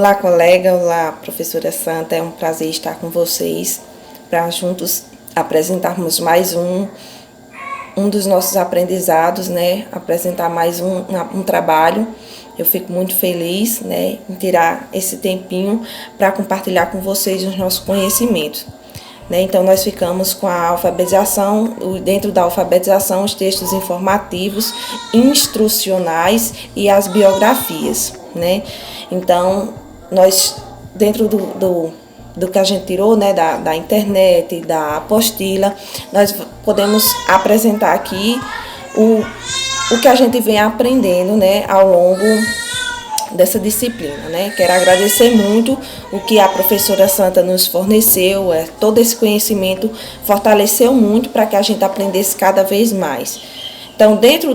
Olá, colega, olá, professora Santa, é um prazer estar com vocês para juntos apresentarmos mais um dos nossos aprendizados, né? Apresentar mais um trabalho. Eu fico muito feliz, né, em tirar esse tempinho para compartilhar com vocês os nossos conhecimentos. Então, nós ficamos com a alfabetização, dentro da alfabetização, os textos informativos, instrucionais e as biografias, né? Então, nós, dentro do que a gente tirou, né, da internet, da apostila, nós podemos apresentar aqui o que a gente vem aprendendo, né, ao longo dessa disciplina, né? Quero agradecer muito o que a professora Santa nos forneceu, todo esse conhecimento fortaleceu muito para que a gente aprendesse cada vez mais. Então, dentro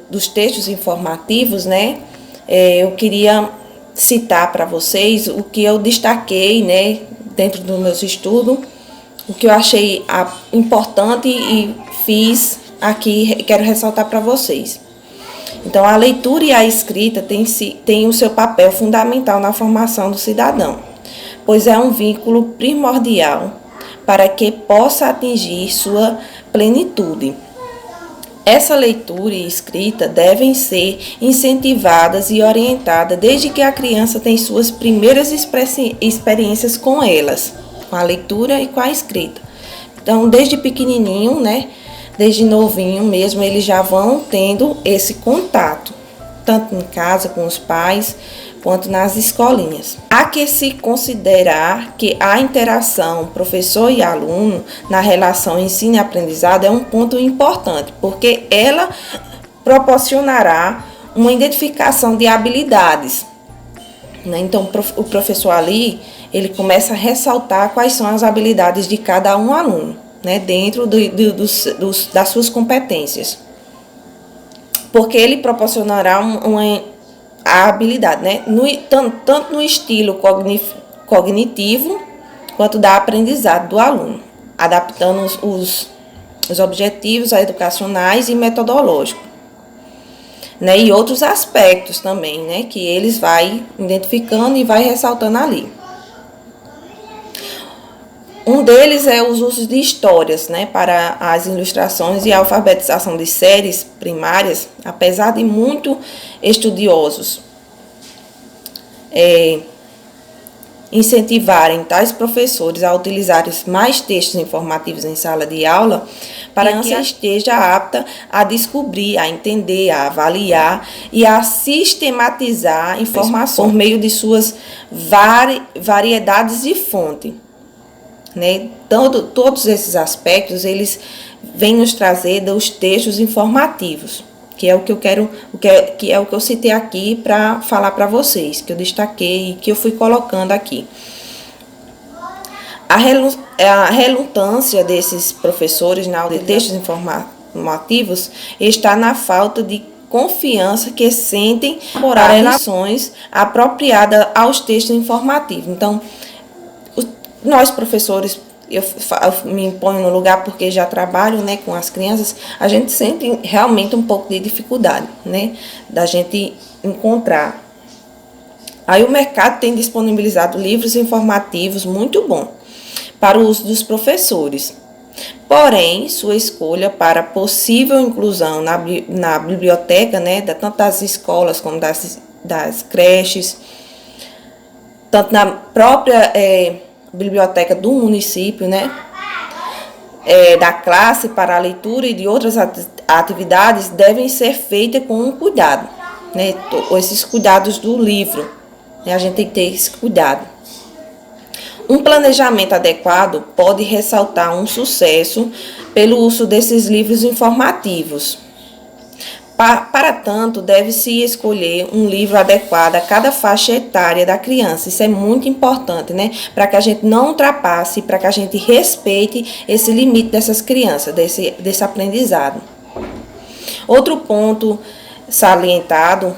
dos textos informativos, né, eu queria citar para vocês o que eu destaquei, né, dentro dos meus estudos, o que eu achei importante e fiz aqui, quero ressaltar para vocês. Então, a leitura e a escrita têm o seu papel fundamental na formação do cidadão, pois é um vínculo primordial para que possa atingir sua plenitude. Essa leitura e escrita devem ser incentivadas e orientadas desde que a criança tem suas primeiras experiências com elas, com a leitura e com a escrita. Então, desde pequenininho, né? Desde novinho mesmo, eles já vão tendo esse contato, tanto em casa com os pais, quanto nas escolinhas. Há que se considerar que a interação professor e aluno na relação ensino e aprendizado é um ponto importante, porque ela proporcionará uma identificação de habilidades. Então, o professor ali, ele começa a ressaltar quais são as habilidades de cada um aluno, né, dentro das suas competências, porque ele proporcionará a habilidade, né, tanto no estilo cognitivo quanto da aprendizado do aluno, adaptando os objetivos educacionais e metodológicos, né, e outros aspectos também, né, que eles vai identificando e vai ressaltando ali. Um deles é os usos de histórias, né, para as ilustrações e a alfabetização de séries primárias, apesar de muito estudiosos incentivarem tais professores a utilizarem mais textos informativos em sala de aula, para que ela esteja apta a descobrir, a entender, a avaliar e a sistematizar informações por meio de suas variedades de fonte. Né? Todos esses aspectos, eles vêm nos trazer dos textos informativos, que é o que eu quero, que é o que eu citei aqui para falar para vocês, que eu destaquei, que eu fui colocando aqui. A relutância desses professores na aula de textos informativos está na falta de confiança que sentem por relações apropriadas aos textos informativos. Então, nós, professores, eu me ponho no lugar porque já trabalho, né, com as crianças, a gente sente realmente um pouco de dificuldade, né, da gente encontrar. Aí o mercado tem disponibilizado livros informativos muito bons para o uso dos professores. Porém, sua escolha para possível inclusão na biblioteca, né, tanto das escolas como das creches, tanto na própria biblioteca do município, né, da classe para a leitura e de outras atividades devem ser feitas com cuidado, né, esses cuidados do livro, né, a gente tem que ter esse cuidado. Um planejamento adequado pode ressaltar um sucesso pelo uso desses livros informativos. Para tanto, deve-se escolher um livro adequado a cada faixa etária da criança. Isso é muito importante, né? Para que a gente não ultrapasse, para que a gente respeite esse limite dessas crianças, desse aprendizado. Outro ponto salientado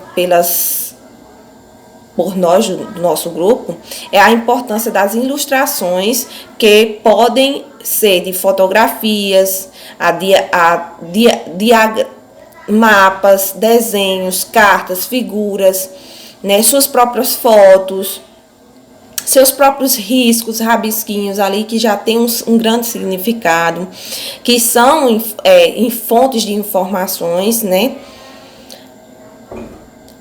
por nós, do nosso grupo, é a importância das ilustrações, que podem ser de fotografias, mapas, desenhos, cartas, figuras, né, suas próprias fotos, seus próprios riscos, rabisquinhos ali que já tem um grande significado, que são em fontes de informações, né?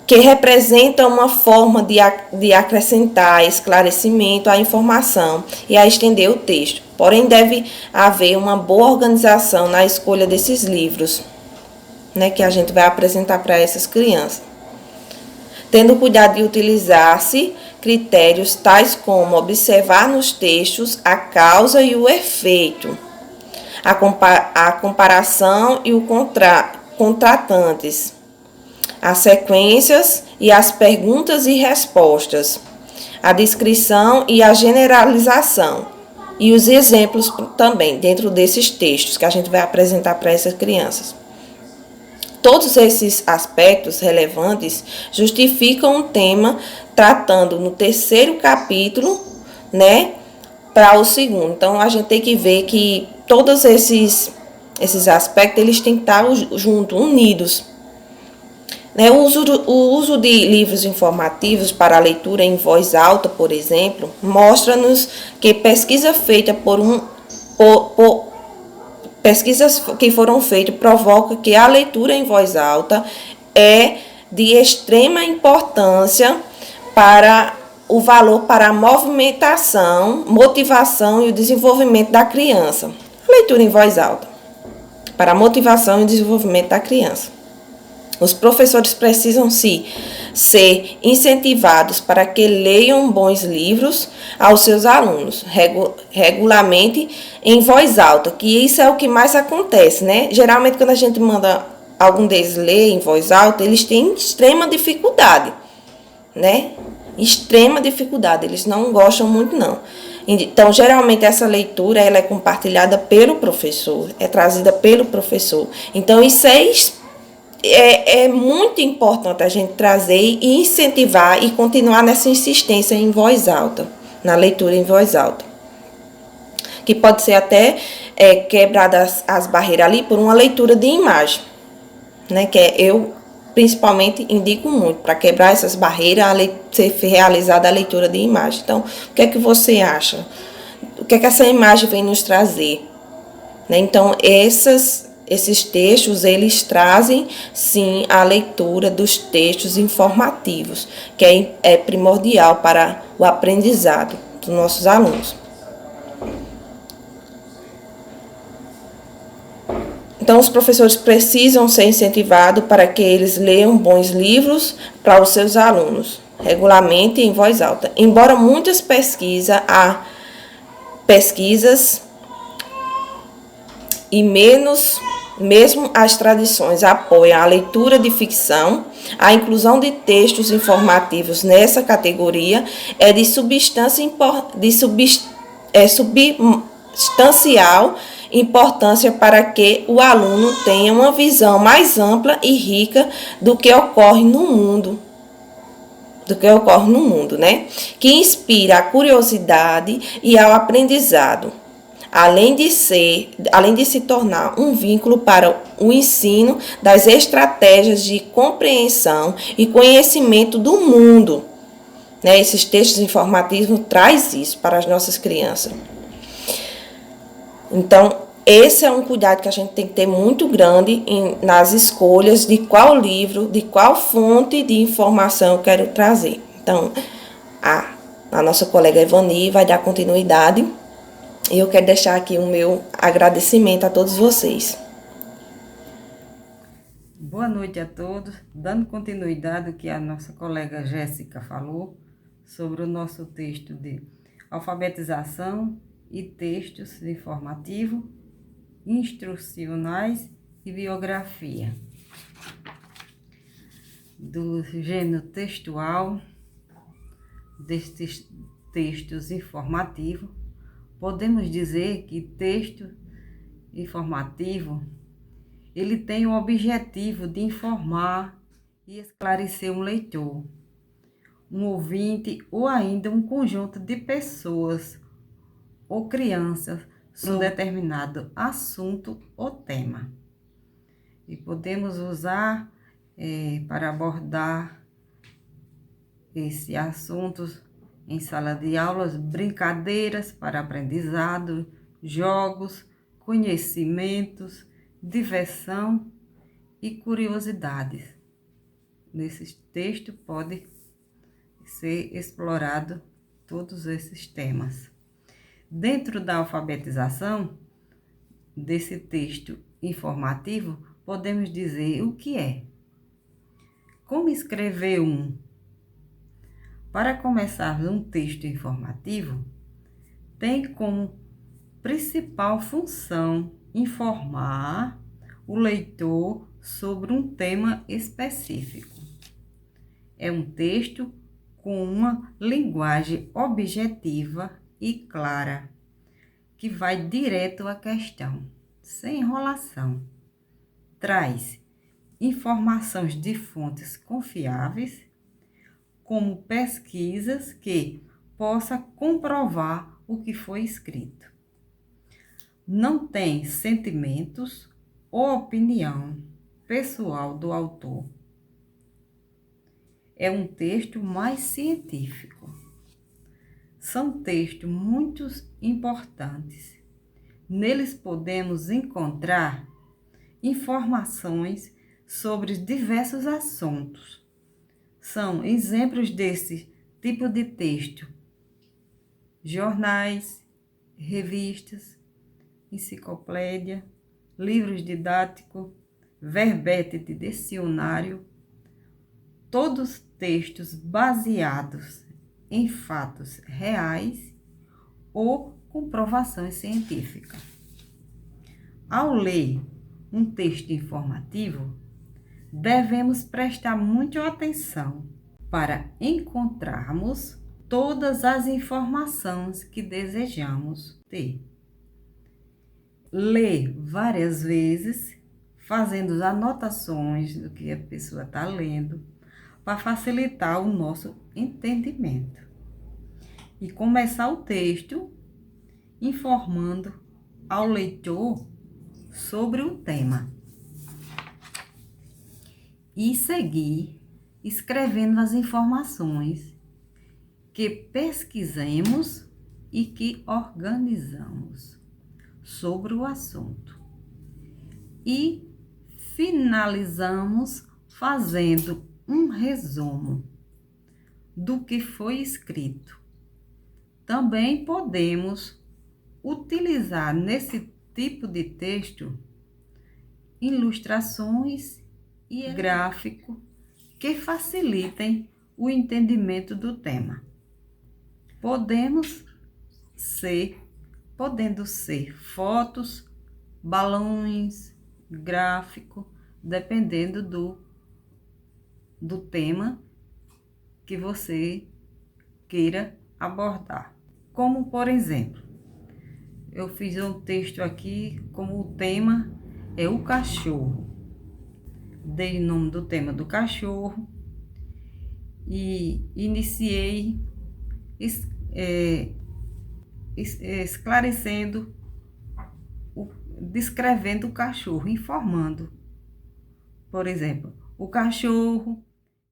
Que representam uma forma de acrescentar esclarecimento à informação e a estender o texto. Porém, deve haver uma boa organização na escolha desses livros, né, que a gente vai apresentar para essas crianças. Tendo cuidado de utilizar-se critérios tais como observar nos textos a causa e o efeito, a comparação e o contratantes, as sequências e as perguntas e respostas, a descrição e a generalização, e os exemplos também dentro desses textos que a gente vai apresentar para essas crianças. Todos esses aspectos relevantes justificam um tema tratando no terceiro capítulo, né, para o segundo. Então, a gente tem que ver que todos esses aspectos, eles têm que estar juntos, unidos. Né, o uso de livros informativos para a leitura em voz alta, por exemplo, mostra-nos que pesquisas que foram feitas provocam que a leitura em voz alta é de extrema importância para o valor para a motivação e o desenvolvimento da criança. A leitura em voz alta para a motivação e o desenvolvimento da criança. Os professores precisam ser incentivados para que leiam bons livros aos seus alunos, regularmente em voz alta, que isso é o que mais acontece, né? Geralmente, quando a gente manda algum deles ler em voz alta, eles têm extrema dificuldade, né? Extrema dificuldade, eles não gostam muito, não. Então, geralmente, essa leitura ela é compartilhada pelo professor, é trazida pelo professor. Então, isso é muito importante a gente trazer e incentivar e continuar nessa insistência em voz alta, na leitura em voz alta. Que pode ser até quebradas as barreiras ali por uma leitura de imagem, né? Que eu principalmente indico muito para quebrar essas barreiras, ser realizada a leitura de imagem. Então, o que é que você acha? O que é que essa imagem vem nos trazer? Né? Então, esses textos, eles trazem, sim, a leitura dos textos informativos, que é primordial para o aprendizado dos nossos alunos. Então, os professores precisam ser incentivados para que eles leiam bons livros para os seus alunos, regularmente em voz alta. Embora muitas pesquisas e mesmo as tradições apoiam a leitura de ficção, a inclusão de textos informativos nessa categoria é de substancial importância para que o aluno tenha uma visão mais ampla e rica do que ocorre no mundo. Né? Que inspira a curiosidade e ao aprendizado. Além de se tornar um vínculo para o ensino das estratégias de compreensão e conhecimento do mundo. Né? Esses textos informativos trazem isso para as nossas crianças. Então, esse é um cuidado que a gente tem que ter muito grande nas escolhas de qual livro, de qual fonte de informação eu quero trazer. Então, a nossa colega Evani vai dar continuidade. E eu quero deixar aqui o meu agradecimento a todos vocês. Boa noite a todos. Dando continuidade ao que a nossa colega Jéssica falou sobre o nosso texto de alfabetização e textos informativos, instrucionais e biografia. Do gênero textual destes textos informativos, podemos dizer que texto informativo ele tem o objetivo de informar e esclarecer um leitor, um ouvinte ou ainda um conjunto de pessoas ou crianças sobre um determinado assunto ou tema. E podemos usar para abordar esse assunto em sala de aulas, brincadeiras para aprendizado, jogos, conhecimentos, diversão e curiosidades. Nesse texto pode ser explorado todos esses temas. Dentro da alfabetização, desse texto informativo, podemos dizer o que é. Como escrever um? Para começar um texto informativo, tem como principal função informar o leitor sobre um tema específico. É um texto com uma linguagem objetiva e clara, que vai direto à questão, sem enrolação. Traz informações de fontes confiáveis, como pesquisas que possa comprovar o que foi escrito. Não tem sentimentos ou opinião pessoal do autor. É um texto mais científico. São textos muito importantes. Neles podemos encontrar informações sobre diversos assuntos. São exemplos desse tipo de texto: jornais, revistas, enciclopédia, livros didáticos, verbete de dicionário, todos textos baseados em fatos reais ou comprovações científicas. Ao ler um texto informativo, devemos prestar muita atenção para encontrarmos todas as informações que desejamos ter. Ler várias vezes, fazendo anotações do que a pessoa está lendo, para facilitar o nosso entendimento. E começar o texto informando ao leitor sobre o tema. E seguir escrevendo as informações que pesquisemos e que organizamos sobre o assunto. E finalizamos fazendo um resumo do que foi escrito. Também podemos utilizar nesse tipo de texto ilustrações e gráficos que facilitem o entendimento do tema. Podendo ser fotos, balões, gráfico, dependendo do tema que você queira abordar. Como, por exemplo, eu fiz um texto aqui, como o tema é o cachorro. Dei o nome do tema do cachorro e iniciei esclarecendo, descrevendo o cachorro, informando. Por exemplo, o cachorro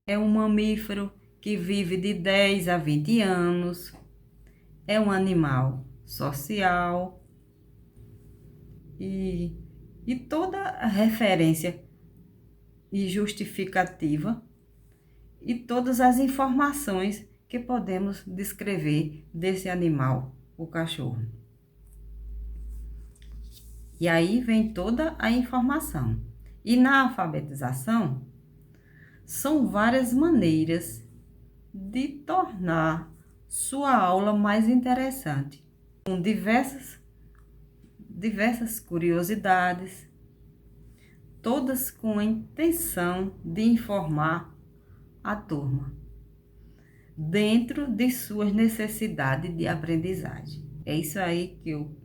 é um mamífero que vive de 10 a 20 anos, é um animal social e toda a referência e justificativa e todas as informações que podemos descrever desse animal, o cachorro. E aí vem toda a informação. E na alfabetização, são várias maneiras de tornar sua aula mais interessante, com diversas curiosidades, todas com a intenção de informar a turma, dentro de suas necessidades de aprendizagem. É isso aí que eu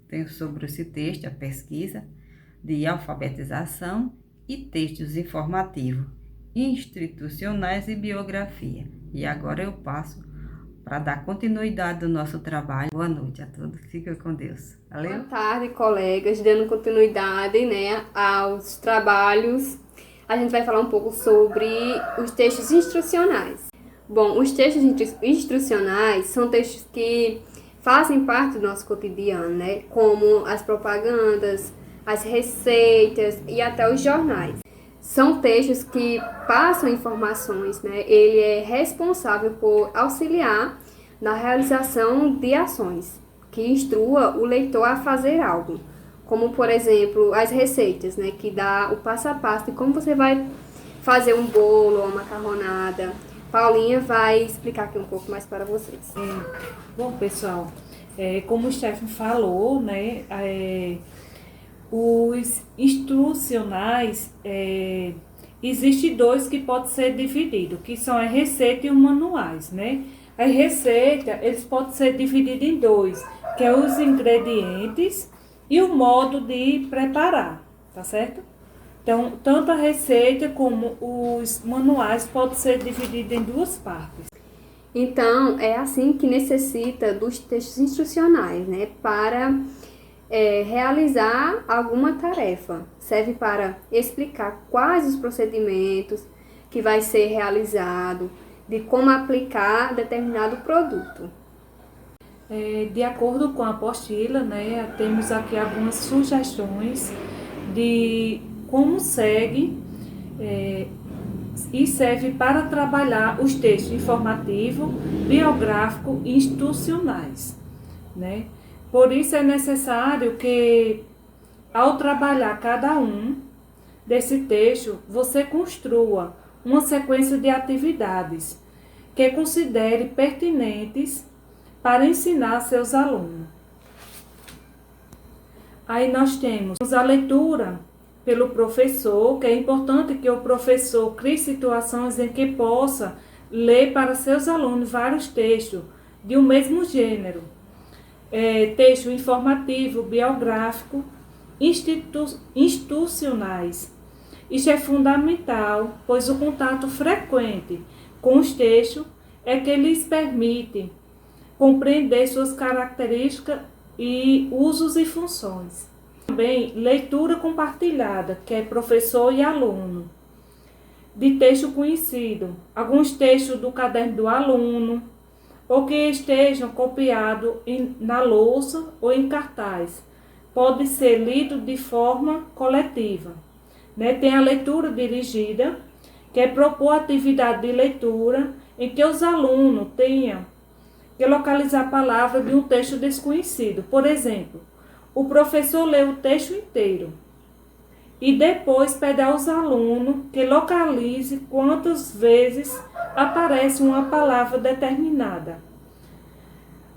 tenho sobre esse texto, a pesquisa de alfabetização e textos informativos, institucionais e biografia. E agora eu passo para dar continuidade ao nosso trabalho. Boa noite a todos, fica com Deus. Valeu? Boa tarde, colegas, dando continuidade, aos trabalhos. A gente vai falar um pouco sobre os textos instrucionais. Bom, os textos instrucionais são textos que fazem parte do nosso cotidiano, né? Como as propagandas, as receitas e até os jornais. São textos que passam informações, né? Ele é responsável por auxiliar na realização de ações, que instrua o leitor a fazer algo. Como, por exemplo, as receitas, né? Que dá o passo a passo de como você vai fazer um bolo ou uma macarronada. Paulinha vai explicar aqui um pouco mais para vocês. Bom, pessoal, como o Stephen falou, né, os instrucionais, existem dois que podem ser divididos, que são a receita e os manuais, né? A receita, eles podem ser divididos em dois, que é os ingredientes e o modo de preparar, tá certo? Então, tanto a receita como os manuais podem ser divididos em duas partes. Então, é assim que necessita dos textos instrucionais, né? Para realizar alguma tarefa. Serve para explicar quais os procedimentos que vai ser realizado, de como aplicar determinado produto. De acordo com a apostila, né, temos aqui algumas sugestões de como segue e serve para trabalhar os textos informativo, biográfico e institucionais, né? Por isso é necessário que, ao trabalhar cada um desse texto, você construa uma sequência de atividades que considere pertinentes para ensinar seus alunos. Aí nós temos a leitura pelo professor, que é importante que o professor crie situações em que possa ler para seus alunos vários textos de um mesmo gênero. Texto informativo, biográfico, institucionais. Isso é fundamental, pois o contato frequente com os textos é que lhes permite compreender suas características e usos e funções. Também leitura compartilhada, que é professor e aluno, de texto conhecido, alguns textos do caderno do aluno, ou que estejam copiados na lousa ou em cartaz. Pode ser lido de forma coletiva, né? Tem a leitura dirigida, que é propor atividade de leitura em que os alunos tenham que localizar a palavra de um texto desconhecido. Por exemplo, o professor lê o texto inteiro e depois pede aos alunos que localize quantas vezes aparece uma palavra determinada.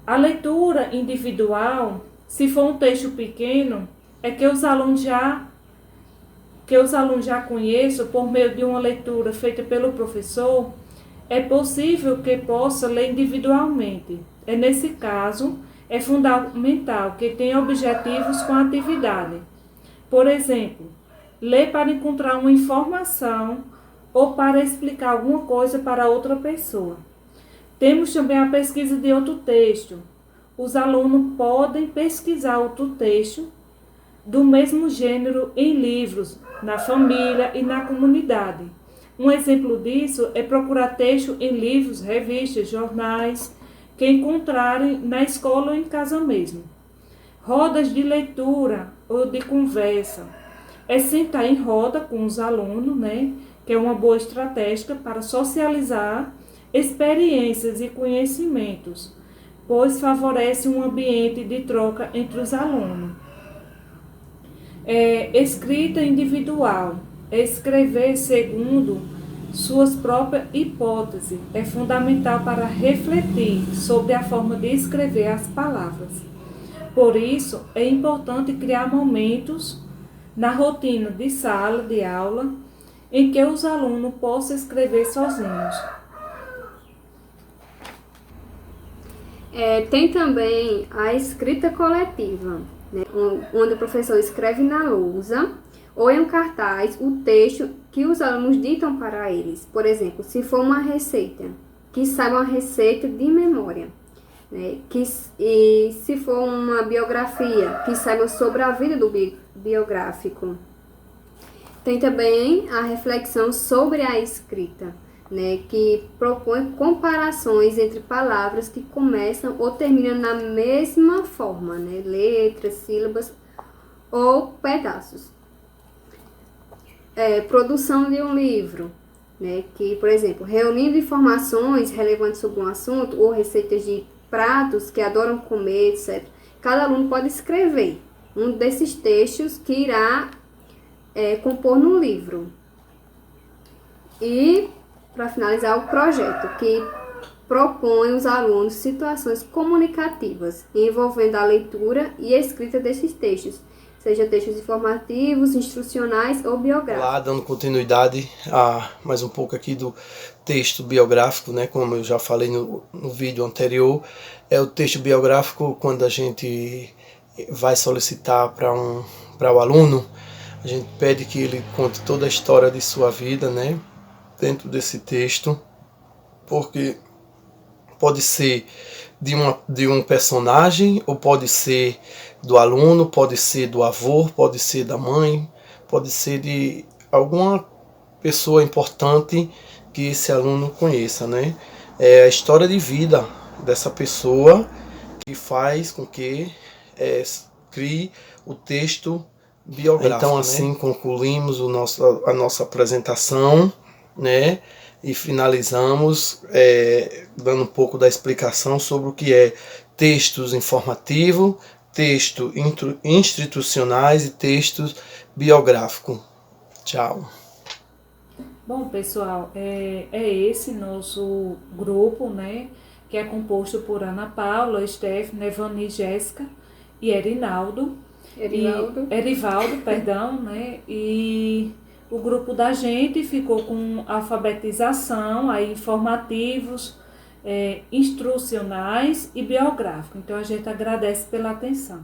A leitura individual, se for um texto pequeno, é que os alunos já conheçam por meio de uma leitura feita pelo professor, é possível que possa ler individualmente. Nesse caso, é fundamental que tenha objetivos com a atividade. Por exemplo, ler para encontrar uma informação ou para explicar alguma coisa para outra pessoa. Temos também a pesquisa de outro texto. Os alunos podem pesquisar outro texto do mesmo gênero em livros, na família e na comunidade. Um exemplo disso é procurar texto em livros, revistas, jornais, que encontrarem na escola ou em casa mesmo. Rodas de leitura ou de conversa. É sentar em roda com os alunos, né? Que é uma boa estratégia para socializar experiências e conhecimentos, pois favorece um ambiente de troca entre os alunos. Escrita individual. Escrever segundo suas próprias hipóteses é fundamental para refletir sobre a forma de escrever as palavras. Por isso, é importante criar momentos na rotina de sala de aula em que os alunos possam escrever sozinhos. Tem também a escrita coletiva, né? Onde o professor escreve na lousa ou em um cartaz o texto que os alunos ditam para eles. Por exemplo, se for uma receita, que saiba uma receita de memória, né? E se for uma biografia, que saiba sobre a vida do biográfico. Tem também a reflexão sobre a escrita, né, que propõe comparações entre palavras que começam ou terminam na mesma forma, né, letras, sílabas ou pedaços. Produção de um livro, né, que, por exemplo, reunindo informações relevantes sobre um assunto ou receitas de pratos que adoram comer, etc. Cada aluno pode escrever um desses textos que irá compor no livro. E, para finalizar, o projeto, que propõe aos alunos situações comunicativas envolvendo a leitura e a escrita desses textos, seja textos informativos, instrucionais ou biográficos. Lá, dando continuidade a mais um pouco aqui do texto biográfico, né, como eu já falei no vídeo anterior, o texto biográfico, quando a gente vai solicitar para o aluno, a gente pede que ele conte toda a história de sua vida, né, dentro desse texto, porque pode ser de um personagem, ou pode ser do aluno, pode ser do avô, pode ser da mãe, pode ser de alguma pessoa importante que esse aluno conheça, né? É a história de vida dessa pessoa que faz com que crie o texto biográfico. Então, assim, né, concluímos a nossa apresentação, né? E finalizamos dando um pouco da explicação sobre o que é textos informativos, textos institucionais e textos biográficos. Tchau. Bom, pessoal, é esse nosso grupo, né, que é composto por Ana Paula, Stephanie, Evani, Jéssica e Erivaldo, né, e o grupo da gente ficou com alfabetização, aí informativos, instrucionais e biográficos. Então a gente agradece pela atenção.